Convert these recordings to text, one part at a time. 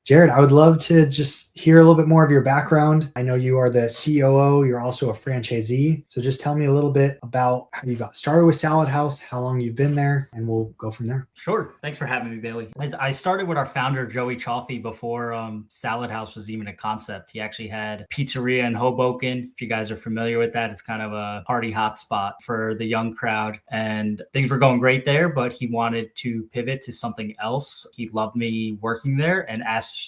Jared, I would love to just hear a little bit more of your background. I know you are the COO, you're also a franchisee. So just tell me a little bit about how you got started with Salad House, how long you've been there, and we'll go from there. Sure. Thanks for having me, Bailey. I started with our founder, Joey Chaffee, before Salad House was even a concept. He actually had a pizzeria in Hoboken. If you guys are familiar with that, it's kind of a party hotspot for the young crowd. And things were going great there, but he wanted to pivot to something else. He loved me working there and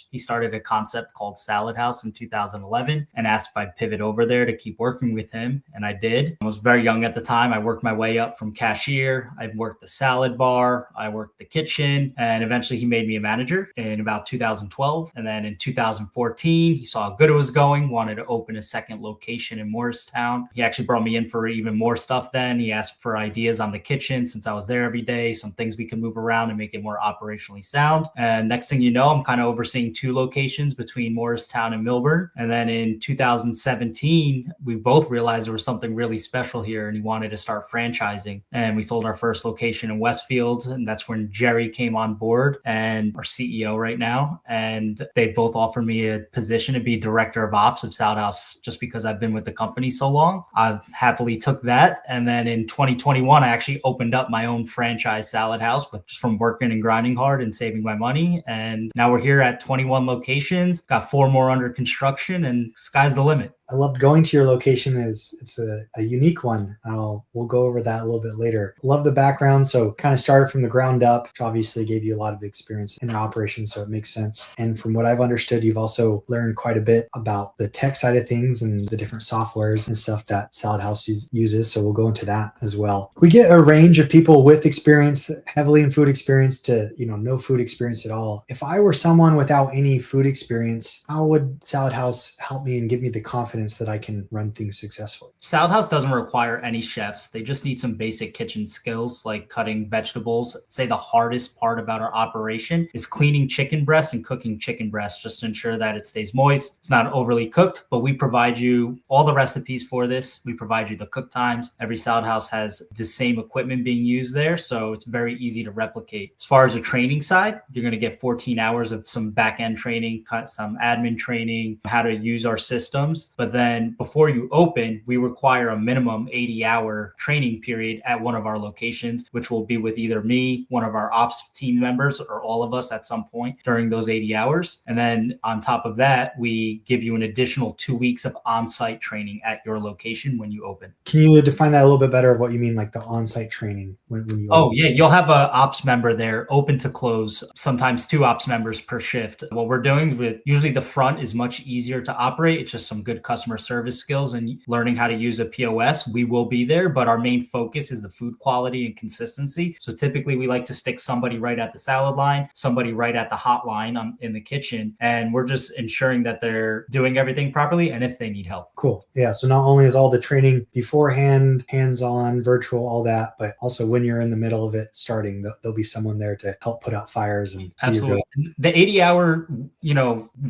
he started a concept called Salad House in 2011 and asked if I'd pivot over there to keep working with him. And I did. I was very young at the time. I worked my way up from cashier. I worked the salad bar. I worked the kitchen, and eventually he made me a manager in about 2012. And then in 2014, he saw how good it was going, wanted to open a second location in Morristown. He actually brought me in for even more stuff then. He asked for ideas on the kitchen since I was there every day, some things we could move around and make it more operationally sound. And next thing you know, I'm kind of overseeing 2 locations between Morristown and Millburn. And then in 2017, we both realized there was something really special here and he wanted to start franchising. And we sold our first location in Westfield. And that's when Jerry came on board and our CEO right now. And they both offered me a position to be director of ops of Salad House just because I've been with the company so long. I've happily took that. And then in 2021, I actually opened up my own franchise Salad House just from working and grinding hard and saving my money. And now we're here at 21 locations, got 4 more under construction, and sky's the limit. I loved going to your location. It's a unique one. We'll go over that a little bit later. Love the background. So kind of started from the ground up, which obviously gave you a lot of experience in the operation. So it makes sense. And from what I've understood, you've also learned quite a bit about the tech side of things and the different softwares and stuff that Salad House uses. So we'll go into that as well. We get a range of people with experience, heavily in food experience to, no food experience at all. If I were someone without any food experience, how would Salad House help me and give me the confidence that I can run things successfully? Salad House doesn't require any chefs. They just need some basic kitchen skills like cutting vegetables. I'd say the hardest part about our operation is cleaning chicken breasts and cooking chicken breasts just to ensure that it stays moist. It's not overly cooked, but we provide you all the recipes for this. We provide you the cook times. Every Salad House has the same equipment being used there, so it's very easy to replicate. As far as the training side, you're going to get 14 hours of some back-end training, some admin training, how to use our systems. But then before you open, we require a minimum 80-hour training period at one of our locations, which will be with either me, one of our ops team members, or all of us at some point during those 80 hours. And then on top of that, we give you an additional 2 weeks of on-site training at your location when you open. Can you define that a little bit better of what you mean, like the on-site training when you open? Yeah, you'll have an ops member there, open to close, sometimes 2 ops members per shift. What we're doing with usually the front is much easier to operate. It's just some good customer service skills and learning how to use a POS. We will be there, but our main focus is the food quality and consistency. So typically we like to stick somebody right at the salad line, somebody right at the hot line in the kitchen. And we're just ensuring that they're doing everything properly and if they need help. Cool. Yeah. So not only is all the training beforehand, hands-on, virtual, all that, but also when you're in the middle of it starting, there'll be someone there to help put out fires. And absolutely. The 80-hour,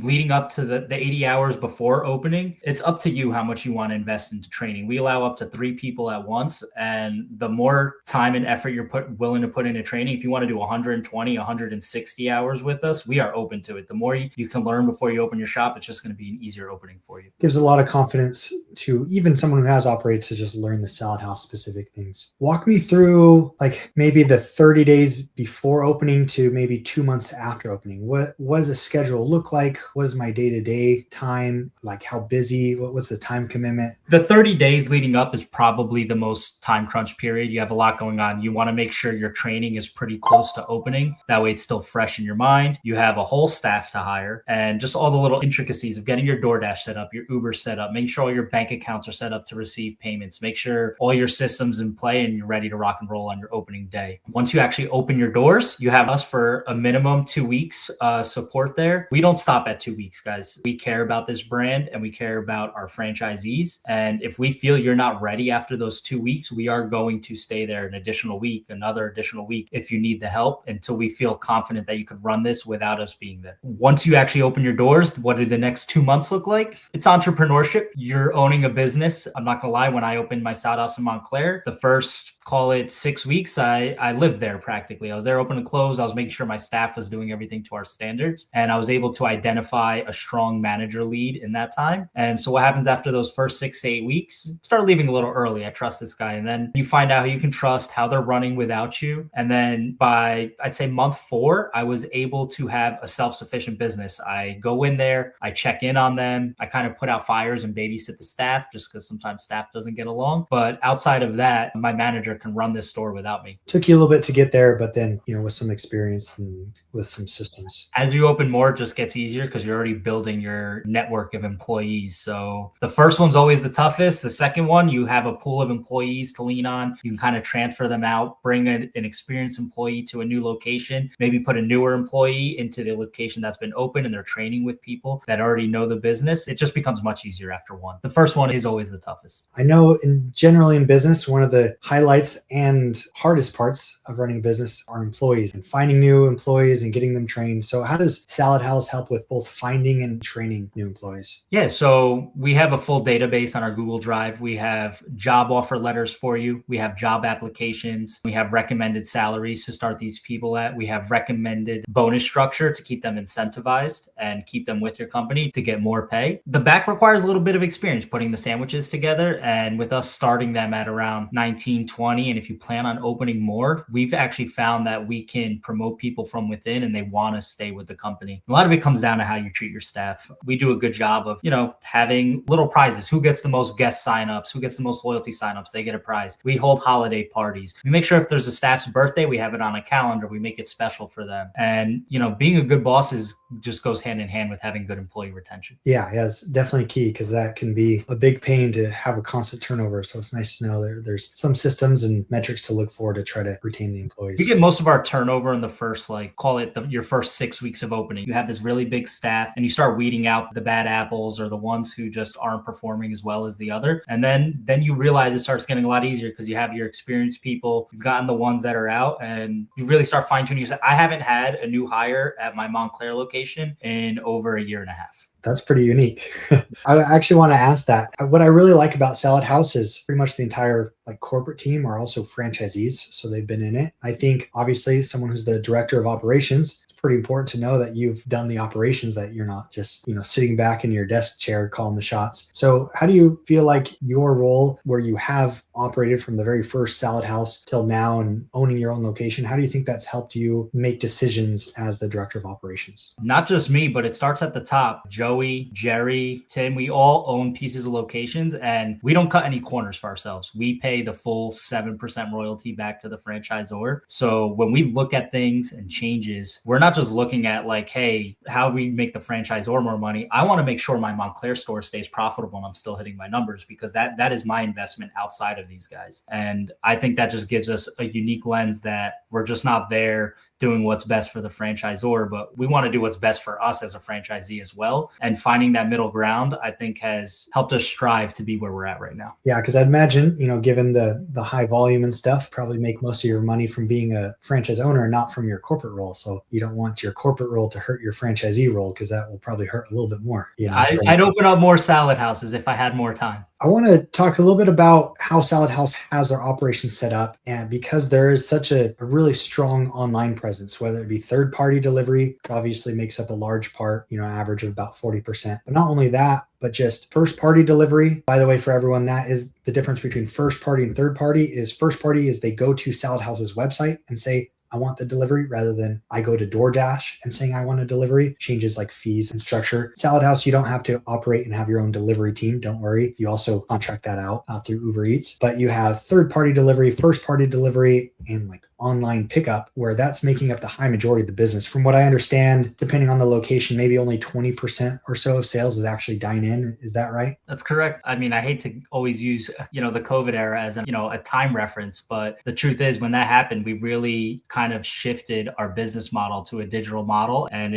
leading up to the 80 hours before opening, it's up to you how much you want to invest into training. We allow up to 3 people at once. And the more time and effort you're willing to put into training, if you want to do 120, 160 hours with us, we are open to it. The more you can learn before you open your shop, it's just going to be an easier opening for you. Gives a lot of confidence to even someone who has operated to just learn the Salad House specific things. Walk me through like maybe the 30 days before opening to maybe 2 months after opening. What does the schedule look like? What is my day-to-day time? Like how busy? What's the time commitment? The 30 days leading up is probably the most time crunch period. You have a lot going on. You want to make sure your training is pretty close to opening. That way it's still fresh in your mind. You have a whole staff to hire and just all the little intricacies of getting your DoorDash set up, your Uber set up, make sure all your bank accounts are set up to receive payments, make sure all your systems in play and you're ready to rock and roll on your opening day. Once you actually open your doors, you have us for a minimum 2 weeks support there. We don't stop at 2 weeks, guys. We care about this brand and we care about our franchisees. And if we feel you're not ready after those 2 weeks, we are going to stay there an additional week, another additional week if you need the help until we feel confident that you could run this without us being there. Once you actually open your doors, what do the next 2 months look like? It's entrepreneurship. You're owning a business. I'm not going to lie. When I opened my Salad House in Montclair, the first call it 6 weeks, I lived there practically. I was there open and close. I was making sure my staff was doing everything to our standards. And I was able to identify a strong manager lead in that time. And so what happens after those first 6 to 8 weeks, start leaving a little early. I trust this guy. And then you find out who you can trust, how they're running without you. And then by, I'd say month 4, I was able to have a self-sufficient business. I go in there, I check in on them. I kind of put out fires and babysit the staff just because sometimes staff doesn't get along. But outside of that, my manager can run this store without me. Took you a little bit to get there, but then, with some experience and with some systems. As you open more, it just gets easier because you're already building your network of employees. So the first one's always the toughest. The second one, you have a pool of employees to lean on. You can kind of transfer them out, bring an experienced employee to a new location, maybe put a newer employee into the location that's been open and they're training with people that already know the business. It just becomes much easier after one. The first one is always the toughest. I know generally in business, one of the highlights and hardest parts of running a business are employees and finding new employees and getting them trained. So how does Salad House help with both finding and training new employees? Yeah, so we have a full database on our Google Drive. We have job offer letters for you. We have job applications. We have recommended salaries to start these people at. We have recommended bonus structure to keep them incentivized and keep them with your company to get more pay. The back requires a little bit of experience putting the sandwiches together. And with us starting them at around 19, 20, and if you plan on opening more, we've actually found that we can promote people from within and they want to stay with the company. A lot of it comes down to how you treat your staff. We do a good job of, having little prizes. Who gets the most guest signups? Who gets the most loyalty signups? They get a prize. We hold holiday parties. We make sure if there's a staff's birthday, we have it on a calendar. We make it special for them. And, being a good boss just goes hand in hand with having good employee retention. Yeah, it's definitely key because that can be a big pain to have a constant turnover. So it's nice to know there's some systems and metrics to look for to try to retain the employees. We get most of our turnover in the first, call it your first 6 weeks of opening. You have this really big staff and you start weeding out the bad apples or the ones who just aren't performing as well as the other. And then you realize it starts getting a lot easier because you have your experienced people, you've gotten the ones that are out, and you really start fine-tuning yourself. I haven't had a new hire at my Montclair location in over a year and a half. That's pretty unique. I actually want to ask that. What I really like about Salad House is pretty much the entire corporate team are also franchisees. So they've been in it. I think obviously someone who's the director of operations, it's pretty important to know that you've done the operations, that you're not just, sitting back in your desk chair calling the shots. So how do you feel like your role, where you have operated from the very first Salad House till now and owning your own location, how do you think that's helped you make decisions as the director of operations? Not just me, but it starts at the top. Joey, Jerry, Tim, we all own pieces of locations and we don't cut any corners for ourselves. We pay the full 7% royalty back to the franchisor. So when we look at things and changes, we're not just looking at hey, how do we make the franchisor more money? I want to make sure my Montclair store stays profitable and I'm still hitting my numbers because that is my investment outside of these guys. And I think that just gives us a unique lens that we're just not there doing what's best for the franchisor, but we want to do what's best for us as a franchisee as well. And finding that middle ground, I think, has helped us strive to be where we're at right now. Yeah, because I'd imagine, given the high volume and stuff, probably make most of your money from being a franchise owner, not from your corporate role. So you don't want your corporate role to hurt your franchisee role because that will probably hurt a little bit more. I'd open up more salad houses if I had more time. I want to talk a little bit about how Salad House has their operations set up. And because there is such a really strong online presence, whether it be third-party delivery, which obviously makes up a large part, average of about 40%. But not only that, but just first-party delivery. By the way, for everyone, that is the difference between first-party and third-party. Is first-party is they go to Salad House's website and say, I want the delivery, rather than I go to DoorDash and saying I want a delivery. Changes fees and structure. Salad House, you don't have to operate and have your own delivery team. Don't worry. You also contract that out through Uber Eats. But you have third-party delivery, first-party delivery, and online pickup, where that's making up the high majority of the business. From what I understand, depending on the location, maybe only 20% or so of sales is actually dine-in. Is that right? That's correct. I mean, I hate to always use, the COVID era as a time reference, but the truth is when that happened, we really kind of shifted our business model to a digital model, and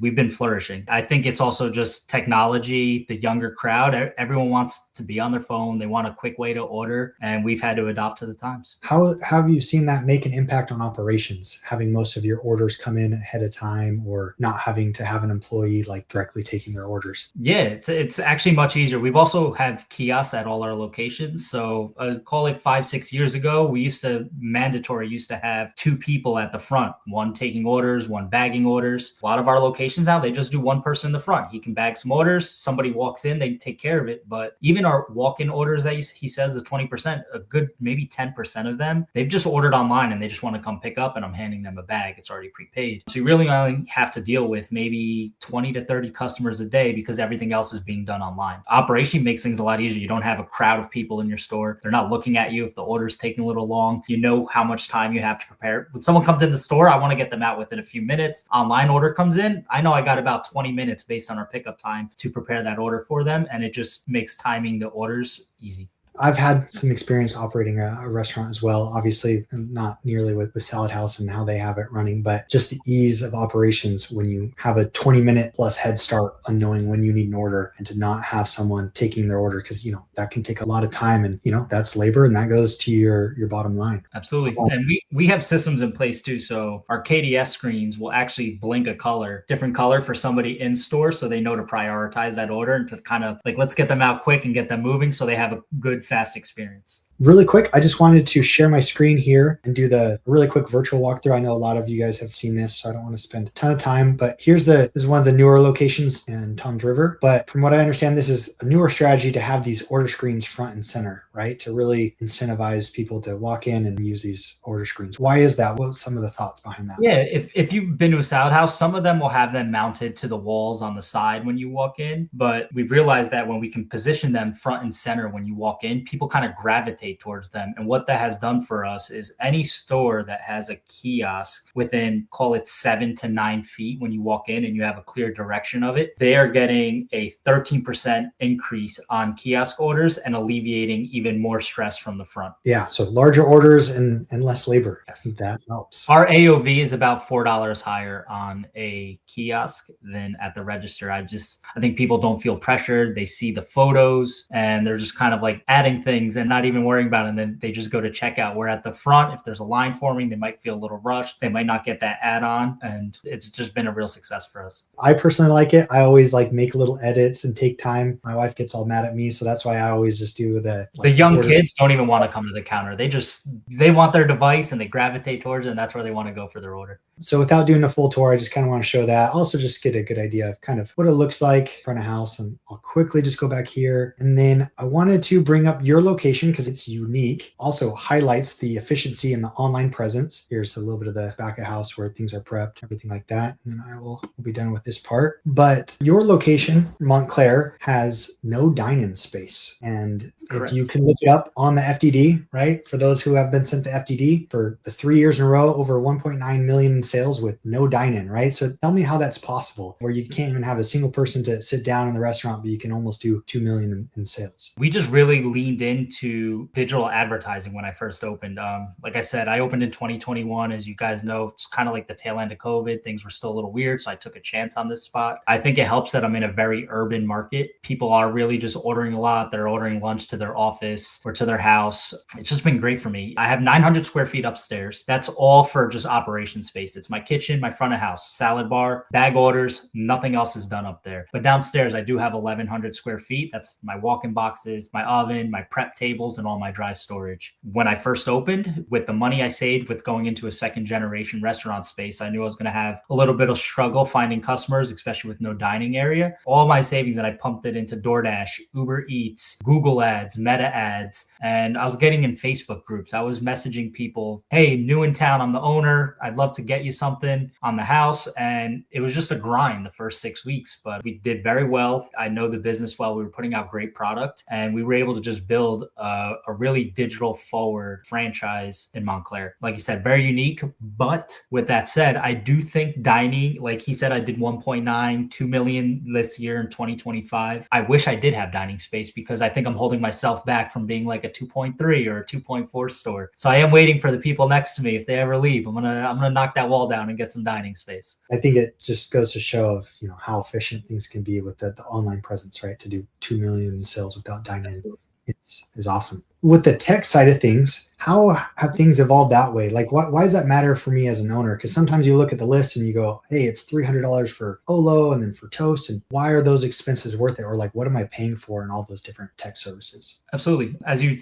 we've been flourishing. I think it's also just technology, the younger crowd, everyone wants to be on their phone. They want a quick way to order, and we've had to adopt to the times. How have you seen that make an impact on operations, having most of your orders come in ahead of time or not having to have an employee like directly taking their orders? Yeah, it's actually much easier. We've also have kiosks at all our locations. So call it 5, 6 years ago, we used to have two people at the front, one taking orders, one bagging orders. A lot of our locations now, they just do one person in the front. He can bag some orders. Somebody walks in, they take care of it. But even our walk-in orders that he says the 20%, a good maybe 10% of them, they've just ordered online and they just want to come pick up and I'm handing them a bag. It's already prepaid. So you really only have to deal with maybe 20 to 30 customers a day because everything else is being done online. Operation makes things a lot easier. You don't have a crowd of people in your store. They're not looking at you if the order's taking a little long. You know how much time you have to prepare. When someone comes in the store, I want to get them out within a few minutes. Online order comes in, I know I got about 20 minutes based on our pickup time to prepare that order for them. And it just makes timing the orders easy. I've had some experience operating a restaurant as well. Obviously, not nearly with the Salad House and how they have it running, but just the ease of operations when you have a 20-minute plus head start on knowing when you need an order and to not have someone taking their order, because that can take a lot of time, and that's labor, and that goes to your bottom line. Absolutely. And we have systems in place too. So our KDS screens will actually blink a different color for somebody in store, so they know to prioritize that order and to kind of like, let's get them out quick and get them moving so they have a good, fast experience. Really quick, I just wanted to share my screen here and do the really quick virtual walkthrough. I know a lot of you guys have seen this, so I don't want to spend a ton of time, but this is one of the newer locations in Toms River. But from what I understand, this is a newer strategy to have these order screens front and center, right? To really incentivize people to walk in and use these order screens. Why is that? What are some of the thoughts behind that? Yeah, if you've been to a salad house, some of them will have them mounted to the walls on the side when you walk in. But we've realized that when we can position them front and center when you walk in, people kind of gravitate towards them. And what that has done for us is any store that has a kiosk within, call it 7 to 9 feet when you walk in and you have a clear direction of it, they are getting a 13% increase on kiosk orders and alleviating even more stress from the front. Yeah, so larger orders and less labor. Yes. That helps. Our AOV is about $4 higher on a kiosk than at the register. I think people don't feel pressured. They see the photos and they're just kind of like adding things and not even worrying about it. And then they just go to checkout. Where at the front, if there's a line forming, they might feel a little rushed. They might not get that add-on. And it's just been a real success for us. I personally like it. I always make little edits and take time. My wife gets all mad at me, so that's why I always just do the young kids don't even want to come to the counter. They want their device and they gravitate towards it, and that's where they want to go for their order. So without doing a full tour, I just kind of want to show that. Also just get a good idea of kind of what it looks like front of house. And I'll quickly just go back here. And then I wanted to bring up your location because it's unique. Also highlights the efficiency and the online presence. Here's a little bit of the back of house where things are prepped, everything like that. And then we'll be done with this part. But your location, Montclair, has no dine-in space. And Correct. If you can look it up on the FDD, right? For those who have been sent to FDD for the 3 years in a row, over 1.9 million in sales with no dine-in, right? So tell me how that's possible, where you can't even have a single person to sit down in the restaurant, but you can almost do 2 million in sales. We just really leaned into digital advertising when I first opened. Like I said, I opened in 2021. As you guys know, it's kind of like the tail end of COVID. Things were still a little weird, so I took a chance on this spot. I think it helps that I'm in a very urban market. People are really just ordering a lot. They're ordering lunch to their office or to their house. It's just been great for me. I have 900 square feet upstairs. That's all for just operation space. It's my kitchen, my front of house, salad bar, bag orders. Nothing else is done up there. But downstairs, I do have 1,100 square feet. That's my walk-in boxes, my oven, my prep tables, and all my dry storage. When I first opened, with the money I saved with going into a second generation restaurant space, I knew I was going to have a little bit of struggle finding customers, especially with no dining area. All my savings, and I pumped it into DoorDash, Uber Eats, Google ads, Meta ads, and I was getting in Facebook groups. I was messaging people, hey, new in town, I'm the owner. I'd love to get you something on the house. And it was just a grind the first 6 weeks, but we did very well. I know the business well. We were putting out great product and we were able to just build a really digital forward franchise in Montclair. Like you said, very unique. But with that said, I do think dining, like he said, I did 1.9, 2 million this year in 2025. I wish I did have dining space because I think I'm holding myself back from being like a 2.3 or a 2.4 store. So I am waiting for the people next to me. If they ever leave, I'm gonna knock that wall down and get some dining space. I think it just goes to show of how efficient things can be with the online presence, right? To do 2 million in sales without dining is awesome. with the tech side of things, how have things evolved that way? Like, why does that matter for me as an owner? Because sometimes you look at the list and you go, hey, it's $300 for Olo and then for Toast. And why are those expenses worth it? Or like, what am I paying for in all those different tech services? Absolutely. As you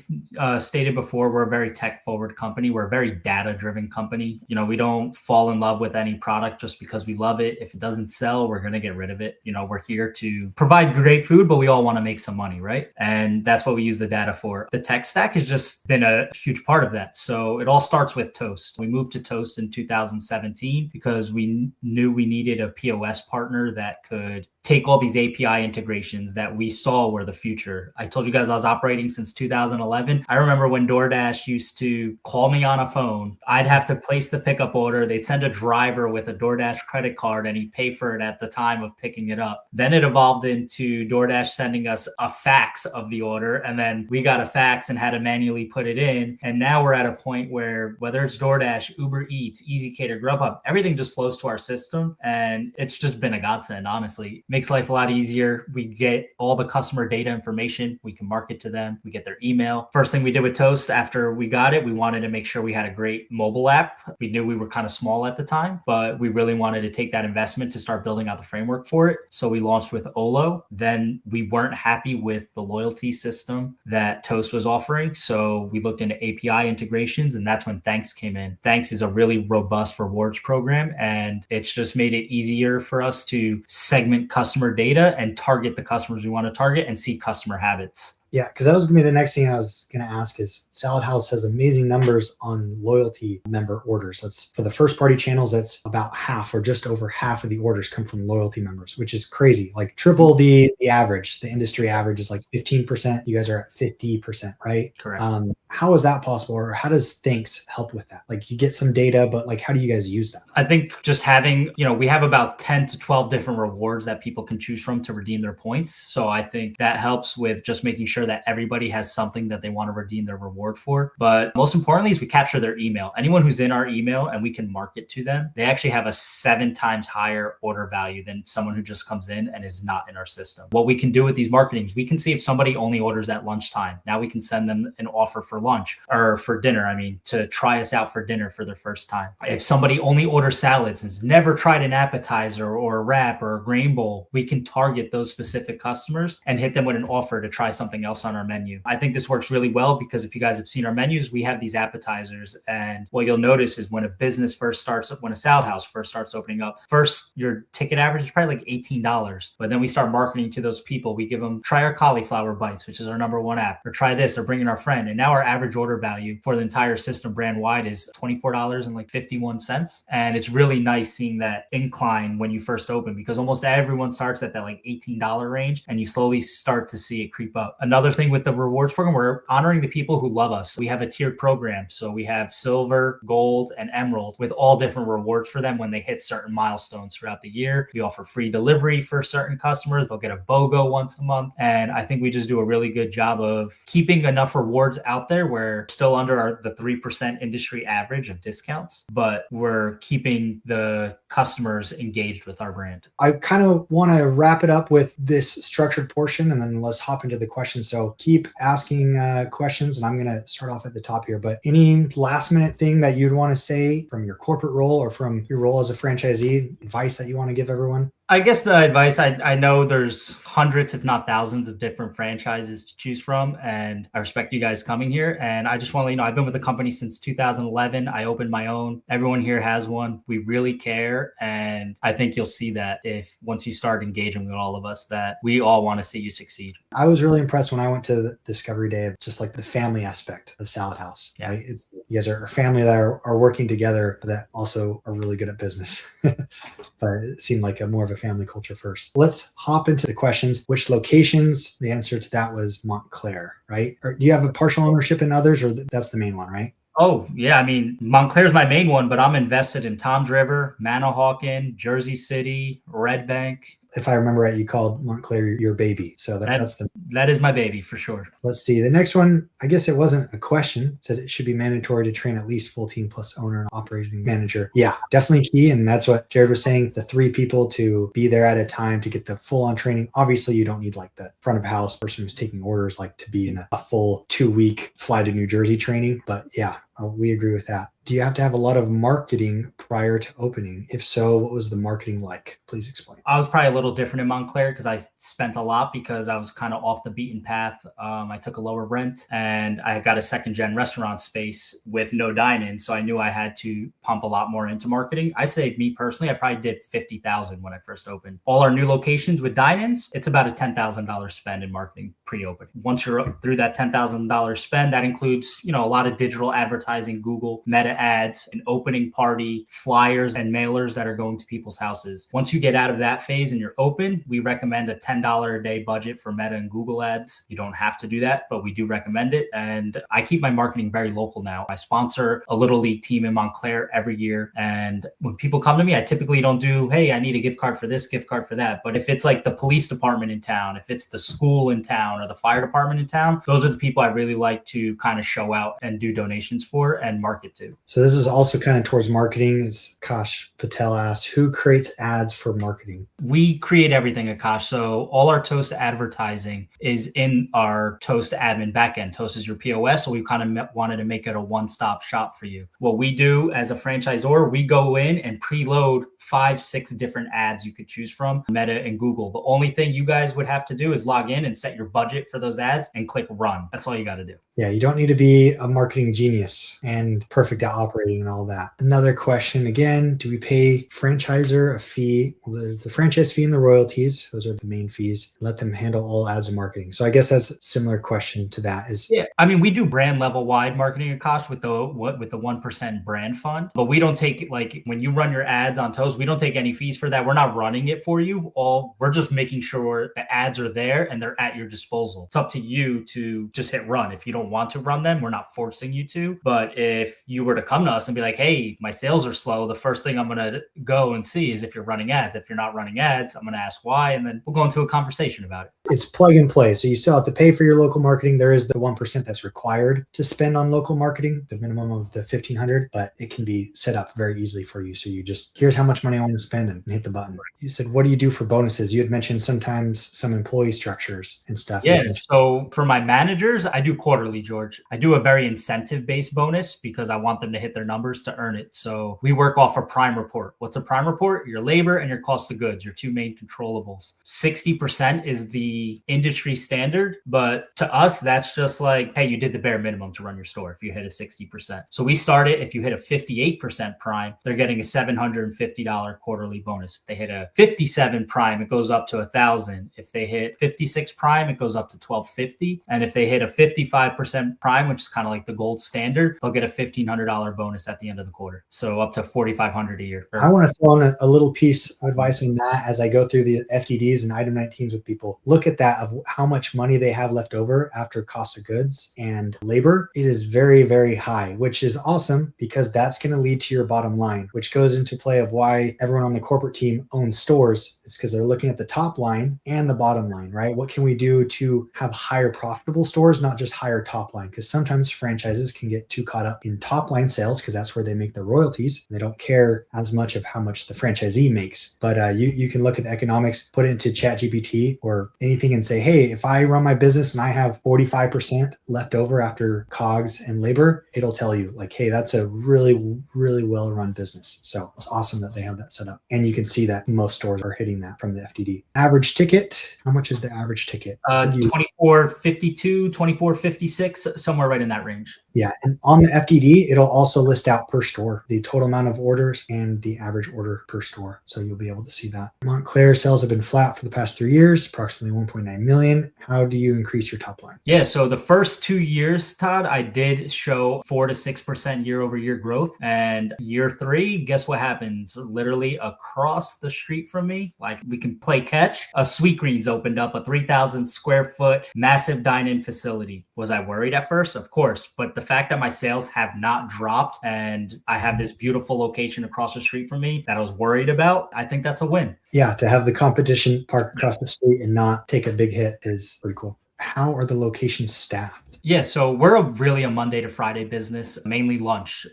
stated before, we're a very tech forward company. We're a very data driven company. We don't fall in love with any product just because we love it. If it doesn't sell, we're going to get rid of it. We're here to provide great food, but we all want to make some money, right? And that's what we use the data for. The tech stack has just been a huge part of that. So it all starts with Toast. We moved to Toast in 2017 because we knew we needed a POS partner that could take all these API integrations that we saw were the future. I told you guys I was operating since 2011. I remember when DoorDash used to call me on a phone. I'd have to place the pickup order. They'd send a driver with a DoorDash credit card and he'd pay for it at the time of picking it up. Then it evolved into DoorDash sending us a fax of the order. And then we got a fax and had to manually put it in. And now we're at a point where whether it's DoorDash, Uber Eats, EasyCater, Grubhub, everything just flows to our system. And it's just been a godsend, honestly. Makes life a lot easier. We get all the customer data information. We can market to them. We get their email. First thing we did with Toast after we got it, we wanted to make sure we had a great mobile app. We knew we were kind of small at the time, but we really wanted to take that investment to start building out the framework for it. So we launched with Olo. Then we weren't happy with the loyalty system that Toast was offering. So we looked into API integrations, and that's when Thanks came in. Thanks is a really robust rewards program, and it's just made it easier for us to segment customer data and target the customers we want to target and see customer habits. Yeah, because that was going to be the next thing I was going to ask is Salad House has amazing numbers on loyalty member orders. That's for the first party channels. That's about half or just over half of the orders come from loyalty members, which is crazy. Like triple the average. The industry average is like 15%. You guys are at 50%, right? Correct. How is that possible? Or how does Thanks help with that? Like you get some data, but like, how do you guys use that? I think just having, we have about 10 to 12 different rewards that people can choose from to redeem their points. So I think that helps with just making sure that everybody has something that they want to redeem their reward for. But most importantly is we capture their email. Anyone who's in our email and we can market to them, they actually have a 7 times higher order value than someone who just comes in and is not in our system. What we can do with these marketings, we can see if somebody only orders at lunchtime. Now we can send them an offer for lunch or for dinner. To try us out for dinner for their first time. If somebody only orders salads and has never tried an appetizer or a wrap or a grain bowl, we can target those specific customers and hit them with an offer to try something else on our menu. I think this works really well because if you guys have seen our menus, we have these appetizers. And what you'll notice is when a salad house first starts opening up, first your ticket average is probably like $18. But then we start marketing to those people. We give them, try our cauliflower bites, which is our number one app, or try this, or bring in our friend. And now our average order value for the entire system brand wide is $24.51. And it's really nice seeing that incline when you first open because almost everyone starts at that like $18 range and you slowly start to see it creep up. Another thing with the rewards program, we're honoring the people who love us. We have a tiered program. So we have silver, gold, and emerald with all different rewards for them when they hit certain milestones throughout the year. We offer free delivery for certain customers. They'll get a BOGO once a month. And I think we just do a really good job of keeping enough rewards out there where we're still under the 3% industry average of discounts, but we're keeping the customers engaged with our brand. I kind of want to wrap it up with this structured portion and then let's hop into the questions. So keep asking questions and I'm going to start off at the top here, but any last minute thing that you'd want to say from your corporate role or from your role as a franchisee, advice that you want to give everyone? I guess the advice, I know there's hundreds, if not thousands of different franchises to choose from. And I respect you guys coming here. And I just want to let you know, I've been with the company since 2011. I opened my own. Everyone here has one. We really care. And I think you'll see that if once you start engaging with all of us, that we all want to see you succeed. I was really impressed when I went to the Discovery Day of just like the family aspect of Salad House. Yeah. Right? You guys are a family that are working together, but that also are really good at business. But it seemed like more of a family culture first. Let's hop into the questions. Which locations? The answer to that was Montclair, right? Or do you have a partial ownership in others, or that's the main one, right? Oh, yeah. Montclair's my main one, but I'm invested in Toms River, Manahawkin, Jersey City, Red Bank, if I remember right, you called Montclair your baby. So that is my baby for sure. Let's see. The next one, I guess it wasn't a question. It said it should be mandatory to train at least full team plus owner and operating manager. Yeah, definitely key. And that's what Jared was saying. The 3 people to be there at a time to get the full on training. Obviously, you don't need like the front of house person who's taking orders, like to be in a full 2-week fly to New Jersey training. But yeah, we agree with that. Do you have to have a lot of marketing prior to opening? If so, what was the marketing like? Please explain. I was probably a little different in Montclair because I spent a lot because I was kind of off the beaten path. I took a lower rent and I got a second gen restaurant space with no dine-in. So I knew I had to pump a lot more into marketing. I say me personally, I probably did 50,000 when I first opened. All our new locations with dine-ins, it's about a $10,000 spend in marketing pre-opening. Once you're up through that $10,000 spend, that includes, a lot of digital advertising, Google, Meta ads, an opening party, flyers and mailers that are going to people's houses. Once you get out of that phase and you're open, we recommend a $10 a day budget for Meta and Google ads. You don't have to do that, but we do recommend it. And I keep my marketing very local now. I sponsor a little league team in Montclair every year. And when people come to me, I typically don't do, hey, I need a gift card for this, gift card for that. But if it's like the police department in town, if it's the school in town or the fire department in town, those are the people I really like to kind of show out and do donations for and market to. So this is also kind of towards marketing. As Kash Patel asks, who creates ads for marketing? We create everything at Kash. So all our Toast advertising is in our Toast admin backend. Toast is your POS. So we kind of wanted to make it a one-stop shop for you. What we do as a franchisor, we go in and preload 5-6 different ads you could choose from, Meta and Google. The only thing you guys would have to do is log in and set your budget for those ads and click run. That's all you got to do. Yeah, you don't need to be a marketing genius and perfect at operating and all that. Another question again, do we pay franchisor a fee? Well, there's the franchise fee and the royalties. Those are the main fees. Let them handle all ads and marketing. So I guess that's a similar question to that. Yeah, I mean, we do brand level wide marketing cost with the 1% brand fund, but we don't take, like, when you run your ads on Toast, we don't take any fees for that. We're not running it for you. We're just making sure the ads are there and they're at your disposal. It's up to you to just hit run. If you don't want to run them, we're not forcing you to. But if you were to come to us and be like, hey, my sales are slow, the first thing I'm going to go and see is if you're running ads. If you're not running ads, I'm going to ask why, and then we'll go into a conversation about it. It's plug and play. So you still have to pay for your local marketing. There is the 1% that's required to spend on local marketing, the minimum of the $1,500, but it can be set up very easily for you. So you just, here's how much money I want to spend and hit the button. You said, what do you do for bonuses? You had mentioned sometimes some employee structures and stuff. Yeah. So for my managers, I do quarterly, George. I do a very incentive-based bonus because I want them to hit their numbers to earn it. So we work off a prime report. What's a prime report? Your labor and your cost of goods, your 2 main controllables. 60% is the industry standard, but to us, that's just like, hey, you did the bare minimum to run your store if you hit a 60%. So we start it, if you hit a 58% prime, they're getting a $750 quarterly bonus. If they hit a 57 prime, it goes up to $1,000. If they hit 56 prime, it goes up to $1,250. And if they hit a 55% prime, which is kind of like the gold standard, they'll get a $1,500 bonus at the end of the quarter. So up to $4,500 a year. I want to throw in a little piece of advice on that as I go through the FTDs and item 19s with people. Look at that of how much money they have left over after cost of goods and labor. It is very, very high, which is awesome because that's going to lead to your bottom line, which goes into play of why everyone on the corporate team owns stores. It's because they're looking at the top line and the bottom line, right? What can we do to have higher profitable stores, not just higher top line? Because sometimes franchises can get too caught up in top line sales because that's where they make their royalties. They don't care as much of how much the franchisee makes. But you can look at the economics, put it into ChatGPT or anything and say, hey, if I run my business and I have 45% left over after COGS and labor, it'll tell you like, hey, that's a really, really well-run business. So it's awesome that they have that set up. And you can see that most stores are hitting that from the FTD. Average ticket, how much is the average ticket? $24.52, $24.56, somewhere right in that range. Yeah. And on the FTD, it'll also list out per store, the total amount of orders and the average order per store. So you'll be able to see that. Montclair sales have been flat for the past 3 years, approximately 1.9 million. How do you increase your top line? Yeah. So the first 2 years, Todd, I did show 4 to 6% year over year growth. And year 3, guess what happens? Literally across the street from me, like we can play catch. A Sweetgreens opened up, a 3,000 square foot massive dine-in facility. Was I worried at first? Of course. But the fact that my sales have not dropped and I have this beautiful location across the street from me that I was worried about, I think that's a win. Yeah, to have the competition park across the street and not take a big hit is pretty cool. How are the locations staffed? Yeah, so we're really a Monday to Friday business, mainly lunch.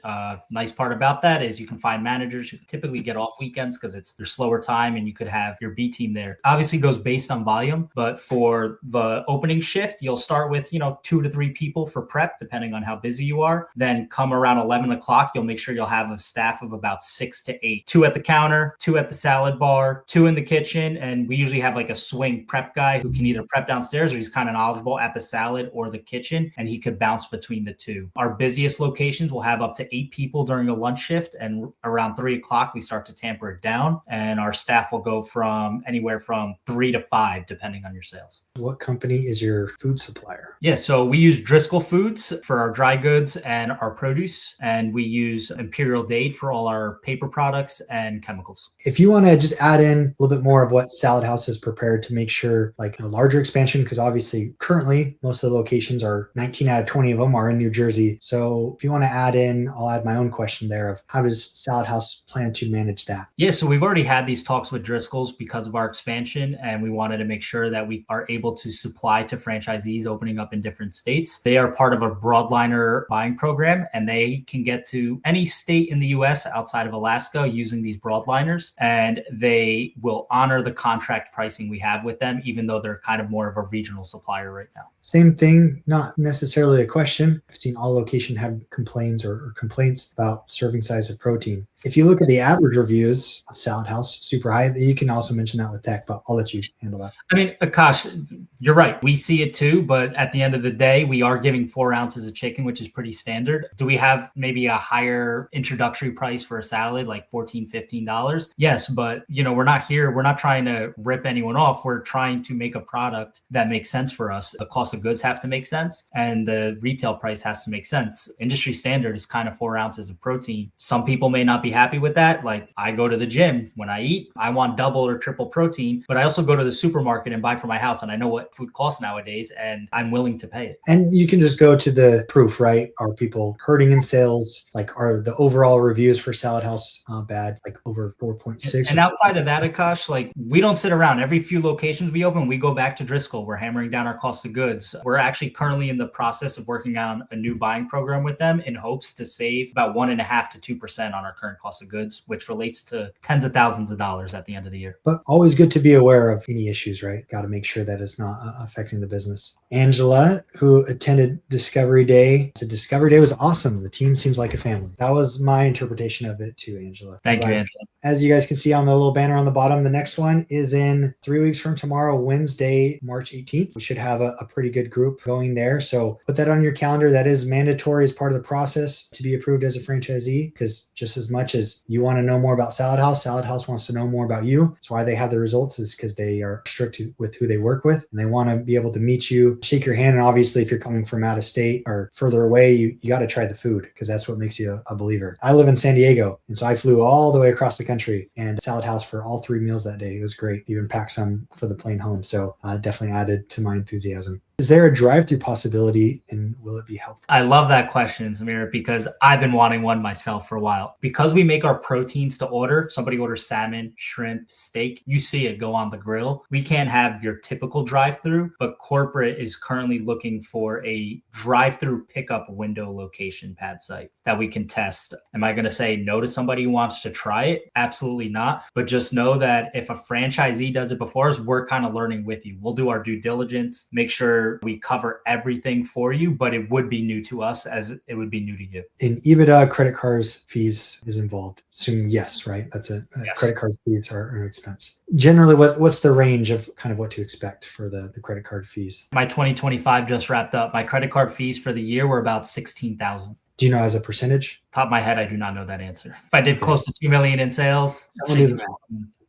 Nice part about that is you can find managers who typically get off weekends because it's their slower time and you could have your B team there. Obviously goes based on volume, but for the opening shift, you'll start with, 2 to 3 people for prep, depending on how busy you are. Then come around 11 o'clock, you'll make sure you'll have a staff of about 6 to 8, 2 at the counter, 2 at the salad bar, 2 in the kitchen. And we usually have like a swing prep guy who can either prep downstairs or he's kind of knowledgeable at the salad or the kitchen, and he could bounce between the two. Our busiest locations will have up to 8 people during a lunch shift, and around 3 o'clock, we start to tamper it down, and our staff will go from anywhere from 3 to 5, depending on your sales. What company is your food supplier? Yeah, so we use Driscoll Foods for our dry goods and our produce, and we use Imperial Dade for all our paper products and chemicals. If you want to just add in a little bit more of what Salad House has prepared to make sure like a larger expansion, because obviously currently most of the locations are 19 out of 20 of them are in New Jersey. So if you want to add in, I'll add my own question there of how does Salad House plan to manage that? Yeah, so we've already had these talks with Driscoll's because of our expansion, and we wanted to make sure that we are able to supply to franchisees opening up in different states. They are part of a broadliner buying program, and they can get to any state in the US outside of Alaska using these broadliners, and they will honor the contract pricing we have with them, even though they're kind of more of a regional supplier right now. Same thing, not necessarily a question. I've seen all location have complaints or complaints about serving size of protein. If you look at the average reviews of Salad House, super high. You can also mention that with tech, but I'll let you handle that. I mean, Akash, you're right. We see it too, but at the end of the day, we are giving 4 ounces of chicken, which is pretty standard. Do we have maybe a higher introductory price for a salad, like $14, $15? Yes, but we're not here. We're not trying to rip anyone off. We're trying to make a product that makes sense for us. The cost of goods have to make sense and the retail price has to make sense. Industry standard is kind of 4 ounces of protein. Some people may not be happy with that. Like I go to the gym when I eat, I want double or triple protein, but I also go to the supermarket and buy for my house. And I know what food costs nowadays and I'm willing to pay it. And you can just go to the proof, right? Are people hurting in sales? Like are the overall reviews for Salad House bad? Like over 4.6. And outside of that, Akash, like we don't sit around. Every few locations we open, we go back to Driscoll. We're hammering down our cost of goods. We're actually currently in the process of working on a new buying program with them in hopes to save about 1.5% to 2% on our current cost of goods, which relates to tens of thousands of dollars at the end of the year. But always good to be aware of any issues, right? Got to make sure that it's not affecting the business. Angela, who attended Discovery Day. So Discovery Day was awesome. The team seems like a family. That was my interpretation of it too, Angela. Thank you, Angela. As you guys can see on the little banner on the bottom, the next one is in 3 weeks from tomorrow, Wednesday, March 18th. We should have a pretty good group going there. So put that on your calendar. That is mandatory as part of the process to be approved as a franchisee, because just as much as you want to know more about Salad House wants to know more about you. That's why they have the results, is because they are strict with who they work with and they want to be able to meet you, shake your hand. And obviously, if you're coming from out of state or further away, you got to try the food because that's what makes you a believer. I live in San Diego, and so I flew all the way across the country and Salad House for all 3 meals that day. It was great. Even packed some for the plane home. So definitely added to my enthusiasm. Is there a drive-through possibility and will it be helpful? I love that question, Samir, because I've been wanting one myself for a while. Because we make our proteins to order, if somebody orders salmon, shrimp, steak, you see it go on the grill. We can't have your typical drive-through, but corporate is currently looking for a drive-through pickup window location pad site that we can test. Am I going to say no to somebody who wants to try it? Absolutely not. But just know that if a franchisee does it before us, we're kind of learning with you. We'll do our due diligence, make sure we cover everything for you, but it would be new to us as it would be new to you. In EBITDA, credit cards fees is involved. Assume yes, right? That's yes. Credit card fees are an expense. Generally, what's the range of kind of what to expect for the credit card fees? My 2025 just wrapped up. My credit card fees for the year were about $16,000. Do you know as a percentage? Top of my head, I do not know that answer. If I did close to 2 million in sales, someone do the math.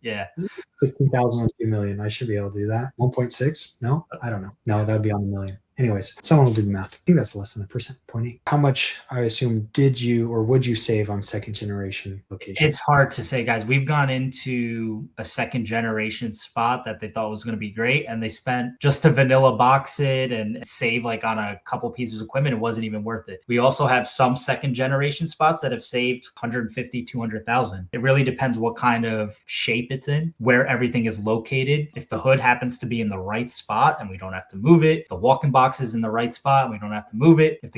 Yeah. 16,000 on 2 million. I should be able to do that. 1.6? No, I don't know. No, that'd be on a million. Anyways, someone will do the math. I think that's less than 1%, 0.8. How much, I assume, did you or would you save on second generation locations? It's hard to say, guys. We've gone into a second generation spot that they thought was going to be great, and they spent just to vanilla box it and save like on a couple pieces of equipment. It wasn't even worth it. We also have some second generation spots that have saved 150, 200,000. It really depends what kind of shape it's in, where everything is located. If the hood happens to be in the right spot and we don't have to move it, if the walk-in box is in the right spot and we don't have to move it, if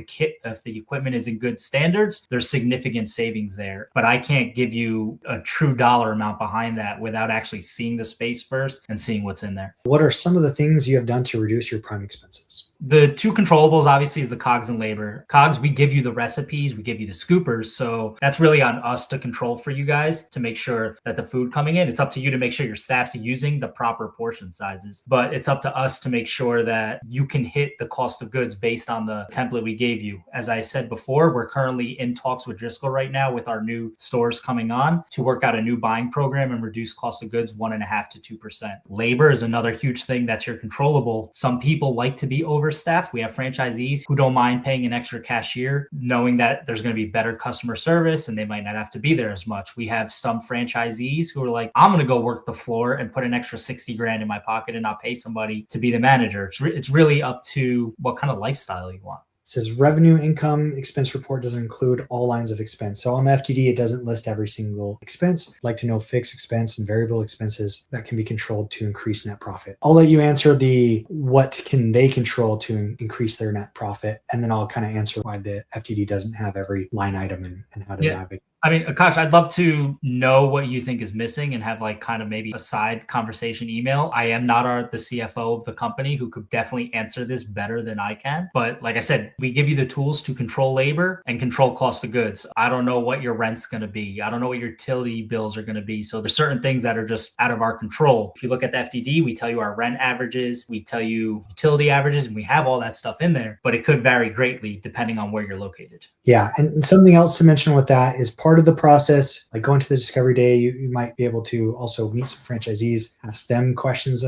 the equipment is in good standards, there's significant savings there. But I can't give you a true dollar amount behind that without actually seeing the space first and seeing what's in there. What are some of the things you have done to reduce your prime expenses? The two controllables obviously is the cogs and labor. Cogs, we give you the recipes, we give you the scoopers. So that's really on us to control for you guys to make sure that the food coming in, it's up to you to make sure your staff's using the proper portion sizes. But it's up to us to make sure that you can hit the cost of goods based on the template we gave you. As I said before, we're currently in talks with Driscoll right now with our new stores coming on to work out a new buying program and reduce cost of goods 1.5% to 2%. Labor is another huge thing that's your controllable. Some people like to be overstaffed. We have franchisees who don't mind paying an extra cashier, knowing that there's going to be better customer service and they might not have to be there as much. We have some franchisees who are like, I'm going to go work the floor and put an extra 60 grand in my pocket and not pay somebody to be the manager. It's really up to what kind of lifestyle you want. It says revenue income expense report doesn't include all lines of expense. So on the FTD, it doesn't list every single expense. I'd like to know fixed expense and variable expenses that can be controlled to increase net profit. I'll let you answer the what can they control to increase their net profit. And then I'll kind of answer why the FTD doesn't have every line item and how to navigate. I mean, Akash, I'd love to know what you think is missing and have like kind of maybe a side conversation email. I am not the CFO of the company who could definitely answer this better than I can. But like I said, we give you the tools to control labor and control cost of goods. I don't know what your rent's going to be. I don't know what your utility bills are going to be. So there's certain things that are just out of our control. If you look at the FDD, we tell you our rent averages, we tell you utility averages, and we have all that stuff in there, but it could vary greatly depending on where you're located. Yeah. And something else to mention with that is part of the process, like going to the discovery day, you might be able to also meet some franchisees, ask them questions,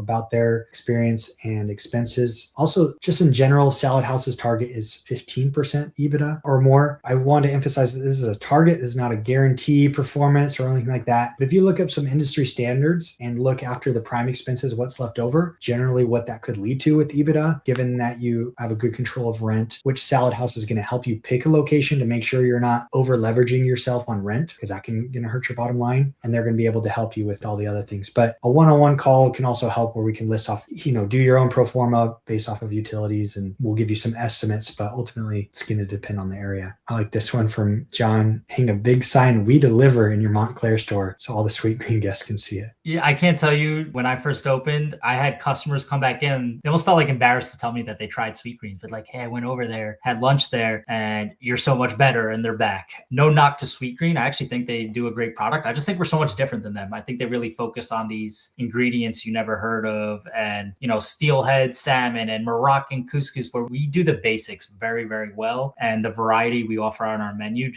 about their experience and expenses. Also, just in general, Salad House's target is 15% EBITDA or more. I want to emphasize that this is a target, is not a guarantee performance or anything like that. But if you look up some industry standards and look after the prime expenses, what's left over, generally what that could lead to with EBITDA, given that you have a good control of rent, which Salad House is going to help you pick a location to make sure you're not over leveraging yourself on rent, because that can hurt your bottom line. And they're going to be able to help you with all the other things. But a one-on-one call can also help, where we can list off, do your own pro forma based off of utilities, and we'll give you some estimates, but ultimately it's going to depend on the area. I like this one from John. Hang a big sign, "We deliver," in your Montclair store so all the Sweet Green guests can see it. Yeah, I can't tell you, when I first opened, I had customers come back in. They almost felt like embarrassed to tell me that they tried Sweet Green, but like, hey, I went over there, had lunch there, and you're so much better, and they're back. No knock to Sweet Green. I actually think they do a great product. I just think we're so much different than them. I think they really focus on these ingredients you never heard of, and steelhead salmon and Moroccan couscous, where we do the basics very, very well. And the variety we offer on our menu,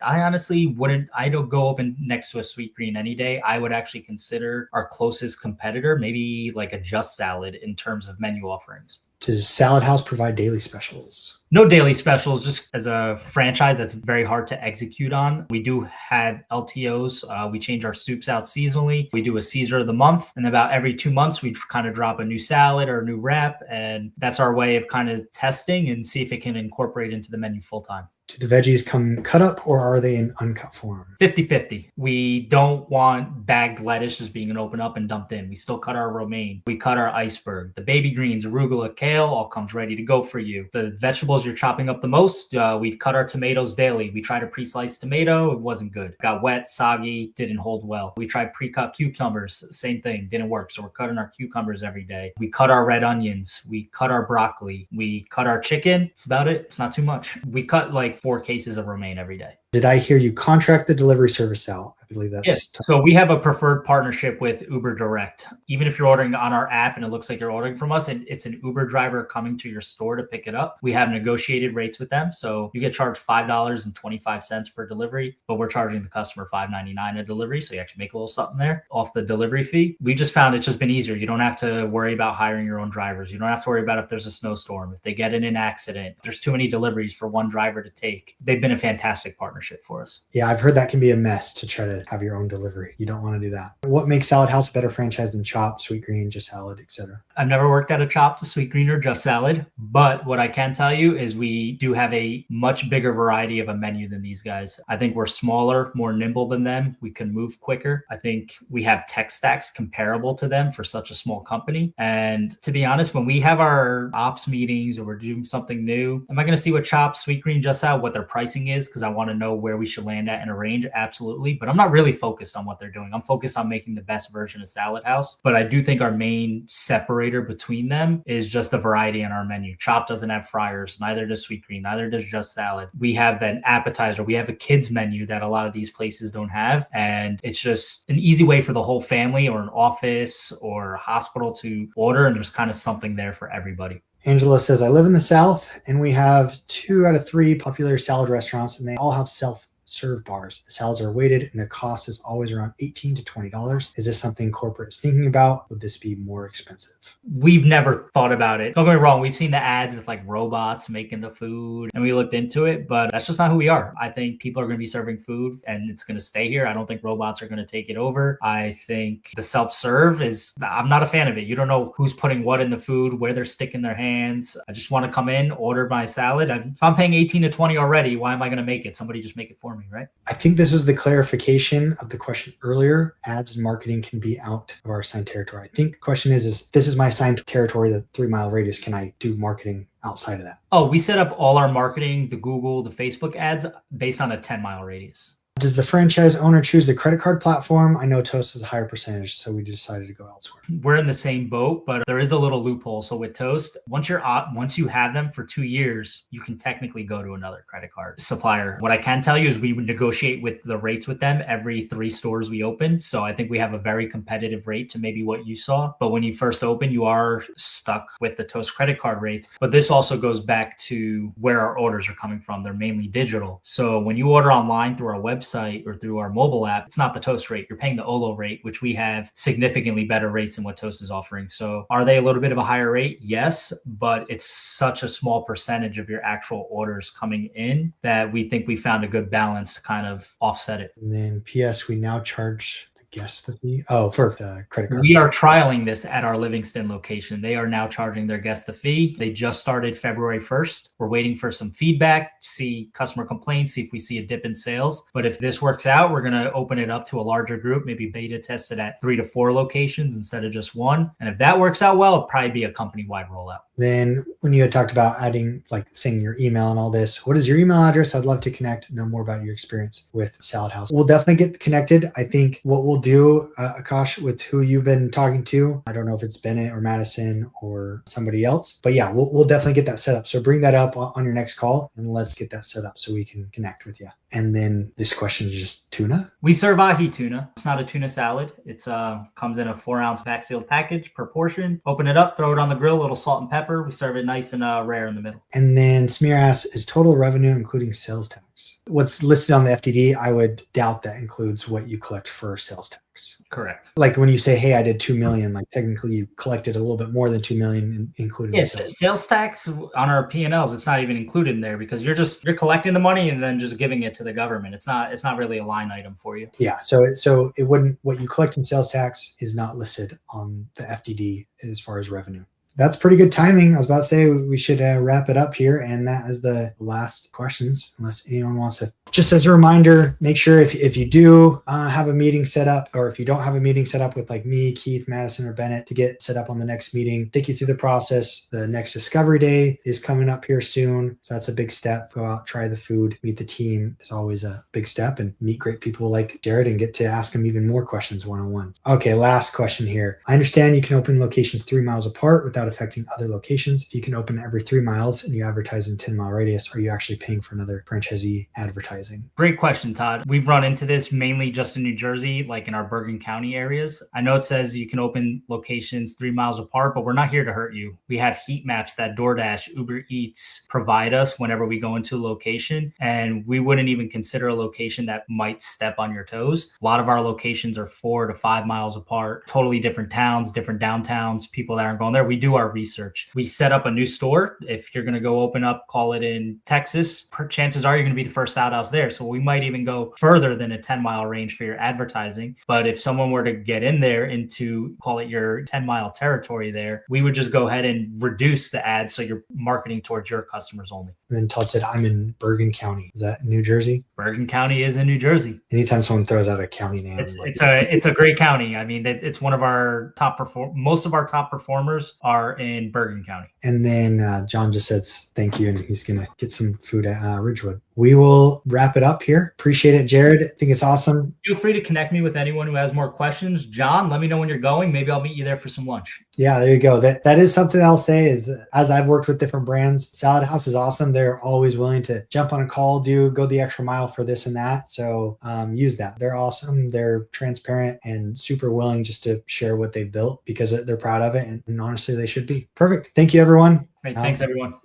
I honestly I don't go open next to a Sweet Green any day. I would actually consider our closest competitor maybe like a Just Salad in terms of menu offerings. Does Salad House provide daily specials? No daily specials. Just as a franchise, that's very hard to execute on. We do have LTOs. We change our soups out seasonally. We do a Caesar of the month, and about every 2 months, we kind of drop a new salad or a new wrap. And that's our way of kind of testing and see if it can incorporate into the menu full time. Do the veggies come cut up, or are they in uncut form? 50-50. We don't want bagged lettuce just being open up and dumped in. We still cut our romaine. We cut our iceberg. The baby greens, arugula, kale, all comes ready to go for you. The vegetables you're chopping up the most, we cut our tomatoes daily. We tried a pre-sliced tomato. It wasn't good. Got wet, soggy, didn't hold well. We tried pre-cut cucumbers. Same thing, didn't work. So we're cutting our cucumbers every day. We cut our red onions. We cut our broccoli. We cut our chicken. That's about it. It's not too much. We cut like 4 cases of romaine every day. Did I hear you contract the delivery service out? I believe that's Yes. So we have a preferred partnership with Uber Direct. Even if you're ordering on our app and it looks like you're ordering from us and it's an Uber driver coming to your store to pick it up, we have negotiated rates with them. So you get charged $5.25 per delivery, but we're charging the customer $5.99 a delivery. So you actually make a little something there off the delivery fee. We just found it's just been easier. You don't have to worry about hiring your own drivers. You don't have to worry about if there's a snowstorm, if they get in an accident, if there's too many deliveries for one driver to take. They've been a fantastic partnership for us. Yeah, I've heard that can be a mess to try to have your own delivery. You don't want to do that. What makes Salad House a better franchise than Chop, Sweet Green, Just Salad, etc.? I've never worked at a Chop, Sweet Green, or Just Salad, but what I can tell you is we do have a much bigger variety of a menu than these guys. I think we're smaller, more nimble than them. We can move quicker. I think we have tech stacks comparable to them for such a small company. And to be honest, when we have our ops meetings or we're doing something new, am I going to see what Chop, Sweet Green, Just Salad, what their pricing is? Because I want to know where we should land at in a range. Absolutely. But I'm not really focused on what they're doing. I'm focused on making the best version of Salad House. But I do think our main separator between them is just the variety in our menu. Chop doesn't have fryers, neither does Sweet Green, neither does Just Salad. We have an appetizer. We have a kids menu that a lot of these places don't have. And it's just an easy way for the whole family or an office or a hospital to order. And there's kind of something there for everybody. Angela says, I live in the South and we have 2 out of 3 popular salad restaurants and they all have self-serve bars. The salads are weighted and the cost is always around $18 to $20. Is this something corporate is thinking about? Would this be more expensive? We've never thought about it. Don't get me wrong. We've seen the ads with like robots making the food and we looked into it, but that's just not who we are. I think people are going to be serving food and it's going to stay here. I don't think robots are going to take it over. I think the self-serve I'm not a fan of it. You don't know who's putting what in the food, where they're sticking their hands. I just want to come in, order my salad. If I'm paying 18 to 20 already, why am I going to make it? Somebody just make it for me, right? I think this was the clarification of the question earlier. Ads and marketing can be out of our assigned territory. I think the question is this is my assigned territory, the 3-mile radius. Can I do marketing outside of that? Oh, we set up all our marketing, the Google, the Facebook ads based on a 10-mile radius. Does the franchise owner choose the credit card platform? I know Toast is a higher percentage, so we decided to go elsewhere. We're in the same boat, but there is a little loophole. So with Toast, once you have them for 2 years, you can technically go to another credit card supplier. What I can tell you is we would negotiate with the rates with them every 3 stores we open. So I think we have a very competitive rate to maybe what you saw. But when you first open, you are stuck with the Toast credit card rates. But this also goes back to where our orders are coming from. They're mainly digital. So when you order online through our website or through our mobile app, it's not the Toast rate. You're paying the Olo rate, which we have significantly better rates than what Toast is offering. So are they a little bit of a higher rate? Yes, but it's such a small percentage of your actual orders coming in that we think we found a good balance to kind of offset it. And then PS, we now charge guest the fee? Oh, for the credit card. We are trialing this at our Livingston location. They are now charging their guests the fee. They just started February 1st. We're waiting for some feedback, see customer complaints, see if we see a dip in sales. But if this works out, we're going to open it up to a larger group, maybe beta test it at 3 to 4 locations instead of just 1. And if that works out well, it'll probably be a company-wide rollout. Then when you had talked about adding, like saying your email and all this, what is your email address? I'd love to connect, know more about your experience with Salad House. We'll definitely get connected. I think what we'll do, Akash, with who you've been talking to, I don't know if it's Bennett or Madison or somebody else, but yeah, we'll definitely get that set up. So bring that up on your next call and let's get that set up so we can connect with you. And then this question is just tuna. We serve ahi tuna. It's not a tuna salad. It's comes in a 4-ounce vac sealed package per portion. Open it up, throw it on the grill, a little salt and pepper. We serve it nice and rare in the middle. And then Smear asks, is total revenue including sales tax? What's listed on the FDD, I would doubt that includes what you collect for sales tax. Correct. Like when you say, hey, I did 2 million, like technically you collected a little bit more than 2 million, including yes, sales tax on our P&Ls. It's not even included in there because you're collecting the money and then just giving it to the government. It's not really a line item for you. Yeah. So it wouldn't, what you collect in sales tax is not listed on the FDD as far as revenue. That's pretty good timing. I was about to say we should wrap it up here. And that is the last questions, unless anyone wants to. Just as a reminder, make sure if you do have a meeting set up, or if you don't have a meeting set up with like me, Keith, Madison, or Bennett to get set up on the next meeting, take you through the process. The next discovery day is coming up here soon. So that's a big step. Go out, try the food, meet the team. It's always a big step, and meet great people like Jared and get to ask them even more questions one-on-one. Okay, last question here. I understand you can open locations 3 miles apart without without affecting other locations? If you can open every 3 miles and you advertise in 10-mile radius, are you actually paying for another franchisee advertising? Great question, Todd. We've run into this mainly just in New Jersey, like in our Bergen County areas. I know it says you can open locations 3 miles apart, but we're not here to hurt you. We have heat maps that DoorDash, Uber Eats provide us whenever we go into a location, and we wouldn't even consider a location that might step on your toes. A lot of our locations are 4 to 5 miles apart, totally different towns, different downtowns, people that aren't going there. We do our research. We set up a new store. If you're going to go open up, call it in Texas, chances are you're going to be the first Salad House there. So we might even go further than a 10-mile range for your advertising. But if someone were to get in there into, call it your 10-mile territory there, we would just go ahead and reduce the ad so you're marketing towards your customers only. And then Todd said, I'm in Bergen County. Is that New Jersey? Bergen County is in New Jersey. Anytime someone throws out a county name, it's a great county. I mean, it's one of our most of our top performers are in Bergen County. And then John just says thank you, and he's going to get some food at Ridgewood. We will wrap it up here. Appreciate it, Jared. I think it's awesome. Feel free to connect me with anyone who has more questions. John, let me know when you're going. Maybe I'll meet you there for some lunch. Yeah, there you go. That is something I'll say is, as I've worked with different brands, Salad House is awesome. They're always willing to jump on a call, go the extra mile for this and that. So use that. They're awesome. They're transparent and super willing just to share what they've built because they're proud of it. And honestly, they should be. Perfect. Thank you, everyone. Great. Thanks, everyone.